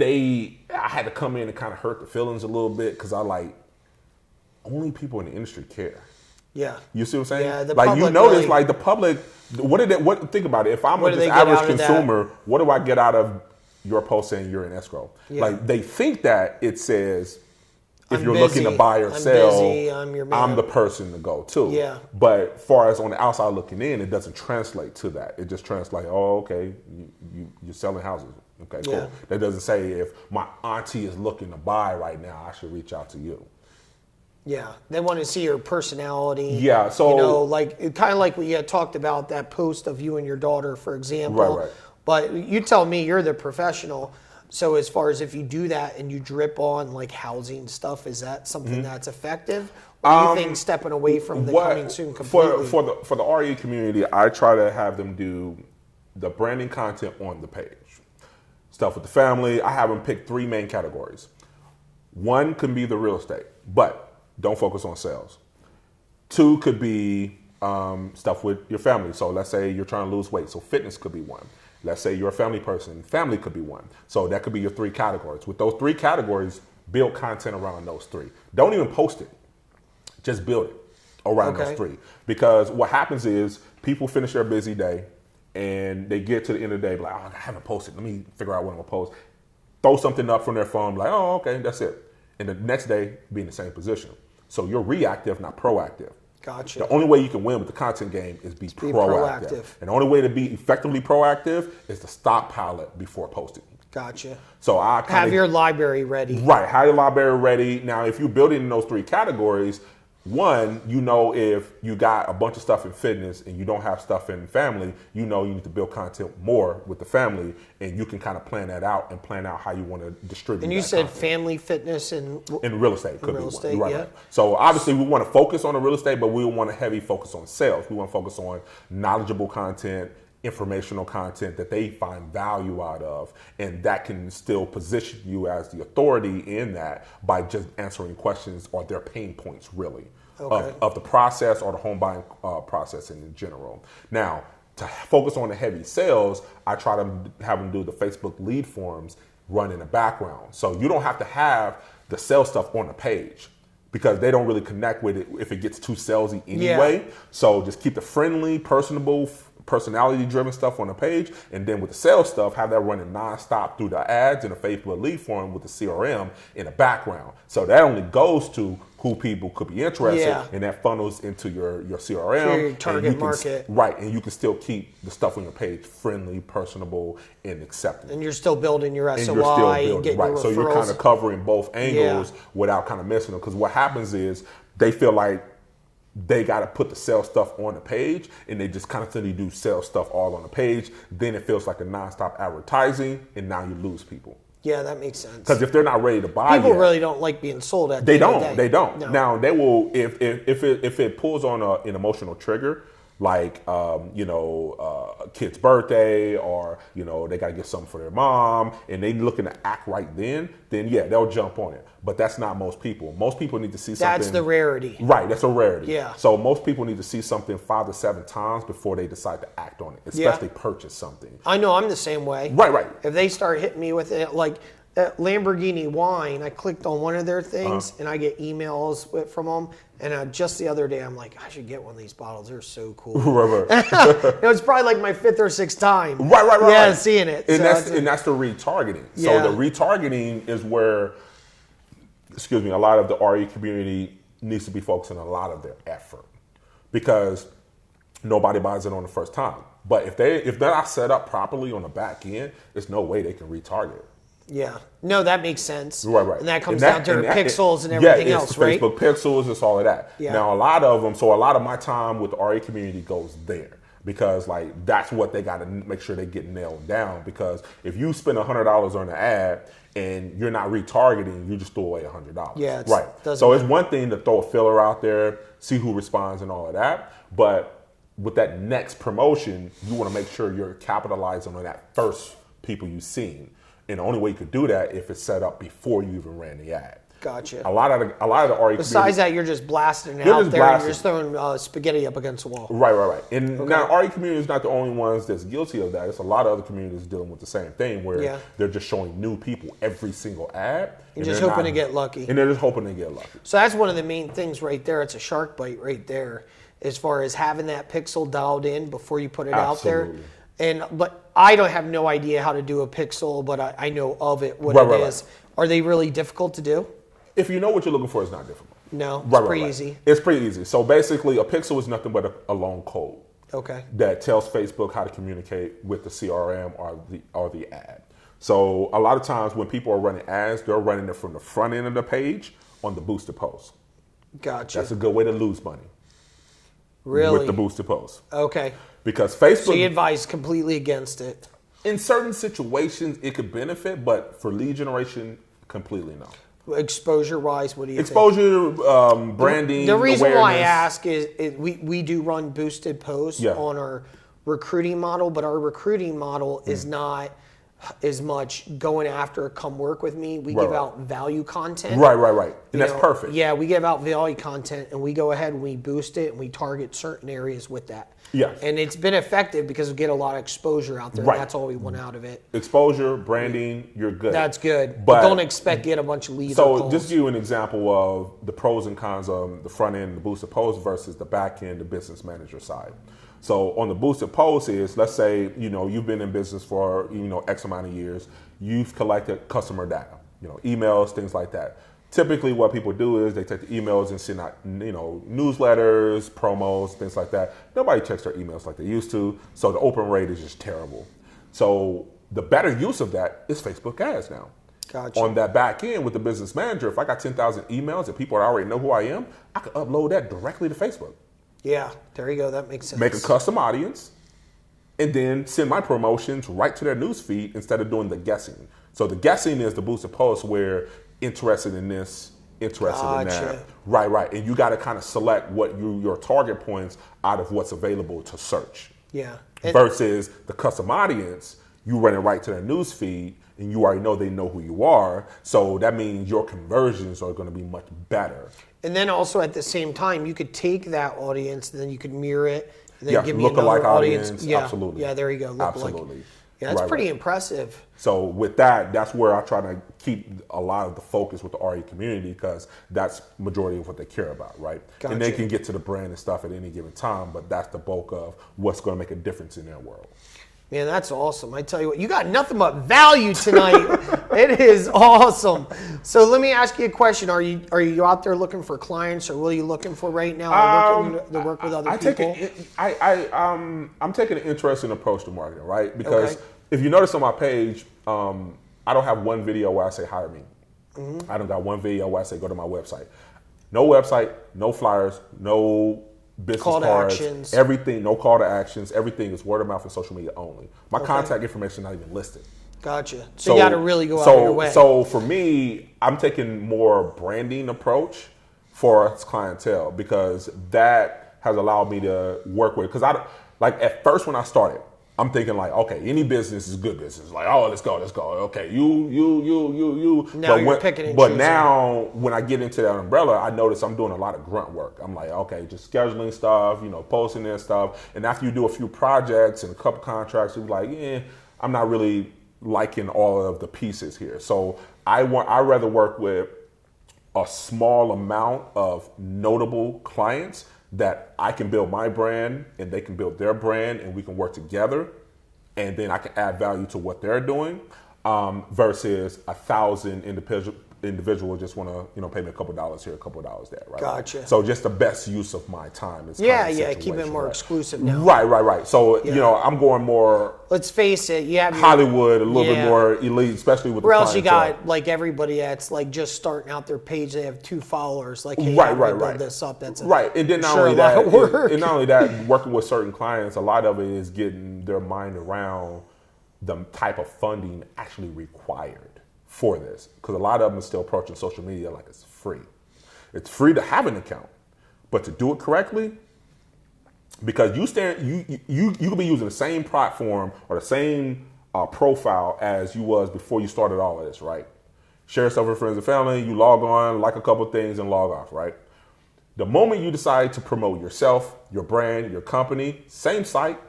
I had to come in and kind of hurt the feelings a little bit because only people in the industry care. Yeah. You see what I'm saying? Yeah, the like public you notice, really, like the public, think about it. If I'm What a do just they get average out of consumer, what do I get out of your post saying you're in escrow? Yeah. Like they think that it says, if you're looking to buy or sell, busy, I'm your man. I'm the person to go to. Yeah. But far as on the outside looking in, it doesn't translate to that. It just translates, oh, okay, you're selling houses. Okay, cool. Yeah. That doesn't say if my auntie is looking to buy right now, I should reach out to you. Yeah, they want to see your personality. Yeah, so like kind of like we had talked about that post of you and your daughter, for example. Right. But you tell me, you're the professional. So as far as if you do that and you drip on like housing stuff, is that something that's effective? Or do you think stepping away from the coming soon completely? For the RE community, I try to have them do the branding content on the page. Stuff with the family. I have them pick 3 main categories. One can be the real estate, but don't focus on sales. 2 could be stuff with your family. So let's say you're trying to lose weight. So fitness could be one. Let's say you're a family person. Family could be one. So that could be your 3 categories. With those 3 categories, build content around those 3. Don't even post it. Just build it around those 3. Because what happens is people finish their busy day and they get to the end of the day like, oh, I haven't posted. Let me figure out what I'm going to post. Throw something up from their phone like, oh, okay, that's it. And the next day, be in the same position. So you're reactive, not proactive. Gotcha. The only way you can win with the content game is be proactive. And the only way to be effectively proactive is to stockpile it before posting. Gotcha. So I have your library ready. Right, have your library ready. Now, if you're building in those 3 categories, one, you know, if you got a bunch of stuff in fitness and you don't have stuff in family, you know you need to build content more with the family, and you can kind of plan that out and plan out how you want to distribute. And you said content. family, fitness, and real estate could real be estate, one. yeah. Right. So obviously we want to focus on the real estate, but we want a heavy focus on sales. We want to focus on knowledgeable content, informational content that they find value out of, and that can still position you as the authority in that by just answering questions or their pain points really of the process or the home buying process in general. Now, to focus on the heavy sales, I try to have them do the Facebook lead forms run in the background. So you don't have to have the sales stuff on the page, because they don't really connect with it if it gets too salesy anyway. Yeah. So just keep the friendly, personable, personality-driven stuff on the page, and then with the sales stuff, have that running nonstop through the ads and the Facebook lead form with the CRM in the background. So that only goes to who people could be interested, and that funnels into your CRM. Your target market. Right, and you can still keep the stuff on your page friendly, personable, and acceptable. And you're still building your SOI. And you're still building, getting right. Your So you're kind of covering both angles without kind of missing them. Because what happens is they feel like they got to put the sales stuff on the page, and they just constantly do sales stuff all on the page. Then it feels like a nonstop advertising, and now you lose people. Yeah, that makes sense. Because if they're not ready to buy, people really don't like being sold at. They don't. No. Now they will if it pulls on an emotional trigger, like a kid's birthday, or they got to get something for their mom, and they looking to act right then yeah, they'll jump on it. But that's not most people. Most people need to see something. That's the rarity. Right, that's a rarity. Yeah. So most people need to see something 5 to 7 times before they decide to act on it, especially purchase something. I know, I'm the same way. Right. If they start hitting me with it, like that Lamborghini wine, I clicked on one of their things and I get emails from them. And just the other day, I'm like, I should get one of these bottles. They're so cool. Right. It's probably like my 5th or 6th time. Right. Yeah, seeing it. And that's the retargeting. Yeah. So the retargeting is where, a lot of the RE community needs to be focusing a lot of their effort, because nobody buys it on the first time. But if they're not set up properly on the back end, there's no way they can retarget. Yeah. No, that makes sense. Right. And that comes down to pixels and everything else, right? Facebook pixels, it's all of that. Yeah. Now, a lot of my time with the RE community goes there, because that's what they got to make sure they get nailed down. Because if you spend $100 on an ad and you're not retargeting, you just throw away $100. Yeah. Right. So it's one thing to throw a filler out there, see who responds and all of that. But with that next promotion, you want to make sure you're capitalizing on that first people you've seen. And the only way you could do that if it's set up before you even ran the ad. Gotcha. A lot of the RE besides that, you're just blasting it out there, and you're just throwing spaghetti up against the wall. Right. And now RE community is not the only ones that's guilty of that. It's a lot of other communities dealing with the same thing, where they're just showing new people every single ad. You're just hoping to get lucky. And they're just hoping to get lucky. So that's one of the main things right there. It's a shark bite right there, as far as having that pixel dialed in before you put it out there. But I don't have no idea how to do a pixel, but I know of it, what it is. Are they really difficult to do? If you know what you're looking for, it's not difficult. No, it's pretty easy. It's pretty easy. So basically, a pixel is nothing but a long code. Okay. That tells Facebook how to communicate with the CRM or the ad. So a lot of times when people are running ads, they're running it from the front end of the page on the boosted post. Gotcha. That's a good way to lose money. Really? With the boosted post. Okay. Because Facebook... So you advise completely against it? In certain situations, it could benefit, but for lead generation, completely no. Exposure-wise, what do you think? Exposure, branding, The reason awareness. why I ask is we do run boosted posts on our recruiting model, but our recruiting model is not as much going after come work with me. We give out value content. Right. And that's perfect. Yeah, we give out value content, and we go ahead and we boost it, and we target certain areas with that. Yes. And it's been effective because we get a lot of exposure out there. Right. That's all we want out of it. Exposure, branding, you're good. That's good. But don't expect to get a bunch of leads. So just give you an example of the pros and cons of the front end, the boosted post versus the back end, the business manager side. So on the boosted post is, let's say, you've been in business for, X amount of years. You've collected customer data, emails, things like that. Typically what people do is they take the emails and send out, newsletters, promos, things like that. Nobody checks their emails like they used to. So the open rate is just terrible. So the better use of that is Facebook ads now. Gotcha. On that back end with the business manager, if I got 10,000 emails and people already know who I am, I can upload that directly to Facebook. Yeah, there you go. That makes sense. Make a custom audience, and then send my promotions right to their news feed instead of doing the guessing. So the guessing is the boosted post where interested in this, interested in that. Right. And you got to kind of select what your target points out of what's available to search. Yeah. Versus the custom audience, you run it right to their news feed, and you already know they know who you are. So that means your conversions are going to be much better. And then also at the same time, you could take that audience, and then you could mirror it, and then give me another lookalike audience. Yeah, absolutely. Yeah, there you go. Absolutely. Yeah, that's pretty impressive. So with that's where I try to keep a lot of the focus with the RE community, because that's majority of what they care about, right? Gotcha. And they can get to the brand and stuff at any given time, but that's the bulk of what's going to make a difference in their world. Man, that's awesome. I tell you what, you got nothing but value tonight. It is awesome. So let me ask you a question. Are you out there looking for clients, or what are you looking for right now? Looking to work with other people? I'm taking an interesting approach to marketing, right? Because if you notice on my page, I don't have one video where I say hire me. Mm-hmm. I don't got one video where I say go to my website. No website, no flyers, no business call to cards, actions. Everything, no call to actions. Everything is word of mouth and social media only. My contact information not even listed. Gotcha. So you got to really go out of your way. So for me, I'm taking more branding approach for clientele, because that has allowed me to work with. Because at first when I started, I'm thinking like, okay, any business is good business. Like, oh, let's go. Okay, you. Now you're picking and But choosing. now when I get into that umbrella, I notice I'm doing a lot of grunt work. I'm like, okay, just scheduling stuff, posting this stuff. And after you do a few projects and a couple contracts, you're like, I'm not really liking all of the pieces here. So I rather work with a small amount of notable clients that I can build my brand and they can build their brand, and we can work together, and then I can add value to what they're doing, versus 1,000 individuals just want to pay me a couple dollars here, a couple dollars there, right? Gotcha. So just the best use of my time is keep it more exclusive now. Right. So I'm going more. Let's face it, you have Hollywood, a little bit more elite, especially with. Or the else you clientele. got like everybody that's like just starting out their page. They have 2 followers. Like, hey, right. build this up. That's right. And then not only that, working with certain clients, a lot of it is getting their mind around the type of funding actually required for this, because a lot of them are still approaching social media like it's free. It's free to have an account, but to do it correctly, because you could be using the same platform or the same profile as you was before you started all of this, right? Share stuff with friends and family, you log on, like a couple things, and log off, right? The moment you decide to promote yourself, your brand, your company, same site,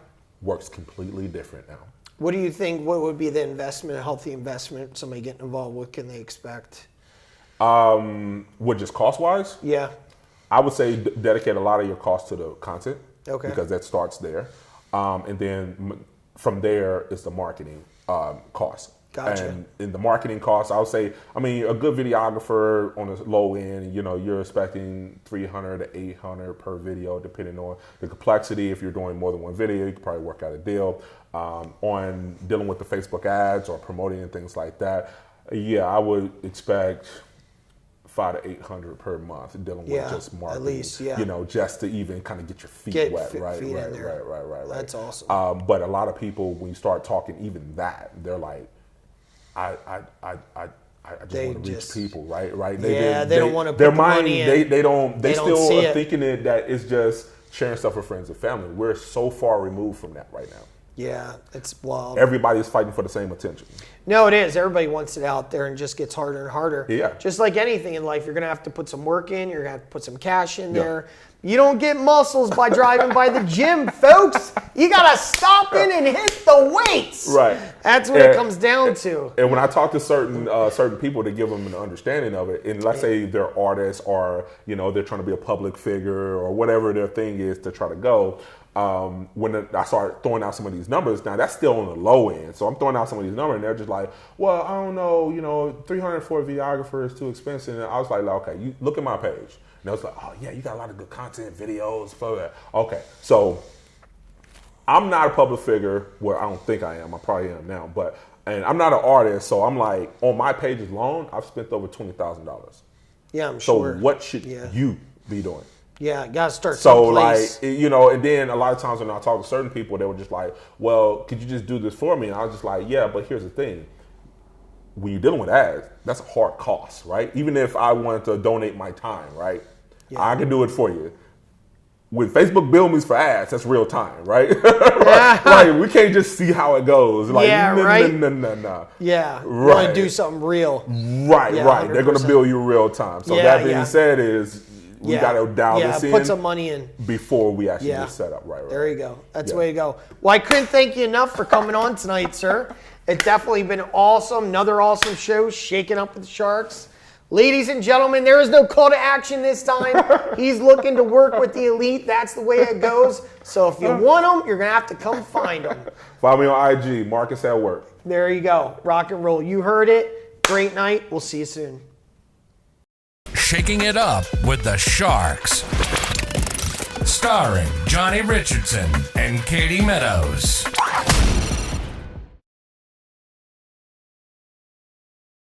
works completely different now. What do you think? What would be the investment, a healthy investment, somebody getting involved? What can they expect? What, just cost-wise? Yeah. I would say dedicate a lot of your cost to the content. Okay. Because that starts there. And then from there is the marketing cost. Gotcha. And in the marketing costs, I would say, I mean, a good videographer on the low end, you know, you're expecting 300 to 800 per video, depending on the complexity. If you're doing more than one video, you could probably work out a deal. On dealing with the Facebook ads or promoting and things like that, yeah, I would expect 500 to 800 per month dealing with just marketing. At least, yeah. You know, just to even kind of get your feet wet, right? Feet in there. Right. That's awesome. But a lot of people, when you start talking even that, they're like, I just want to reach people, right? They don't want to put their the mind, money in. they still see are thinking that it's just sharing stuff with friends and family. We're so far removed from that right now. Yeah, it's wild. Everybody's fighting for the same attention. No, it is. Everybody wants it out there and it just gets harder and harder. Yeah. Just like anything in life, you're going to have to put some work in. You're going to have to put some cash in there. You don't get muscles by driving by the gym, folks. You got to stop in and hit the weights. Right. That's what it comes down to. And when I talk to certain people to give them an understanding of it, and let's say they're artists or, you know, they're trying to be a public figure or whatever their thing is to try to go, when I start throwing out some of these numbers, now that's still on the low end. So I'm throwing out some of these numbers and they're just like, well, I don't know, you know, 300 for a videographer is too expensive. And I was like, okay, you look at my page. And I was like, oh yeah, you got a lot of good content, videos, for that. Okay, so I'm not a public figure. Well, I don't think I am. I probably am now. And I'm not an artist, so I'm like, on my page alone, I've spent over $20,000. Yeah, I'm sure. So what should you be doing? Yeah, you got to start So someplace. like, you know, and then a lot of times when I talk to certain people, they were just like, well, could you just do this for me? And I was just like, yeah, but here's the thing. When you're dealing with ads, that's a hard cost, right? Even if I wanted to donate my time, right? Yeah. I can do it for you. When Facebook bill me for ads, that's real time, right? Right? We can't just see how it goes. Like, right? No. Yeah, right. Want to do something real. Right. They're going to bill you real time. So that being said is, we got to dial this in. Put some money in before we actually get set up. Right. There you go. That's the way to go. Well, I couldn't thank you enough for coming on tonight, sir. It's definitely been awesome. Another awesome show, Shaking Up with the Sharks. Ladies and gentlemen, there is no call to action this time. He's looking to work with the elite. That's the way it goes. So if you want them, you're going to have to come find them. Follow me on IG, Markus at Work. There you go. Rock and roll. You heard it. Great night. We'll see you soon. Shaking It Up with the Sharks. Starring Johnny Richardson and Katie Meadows.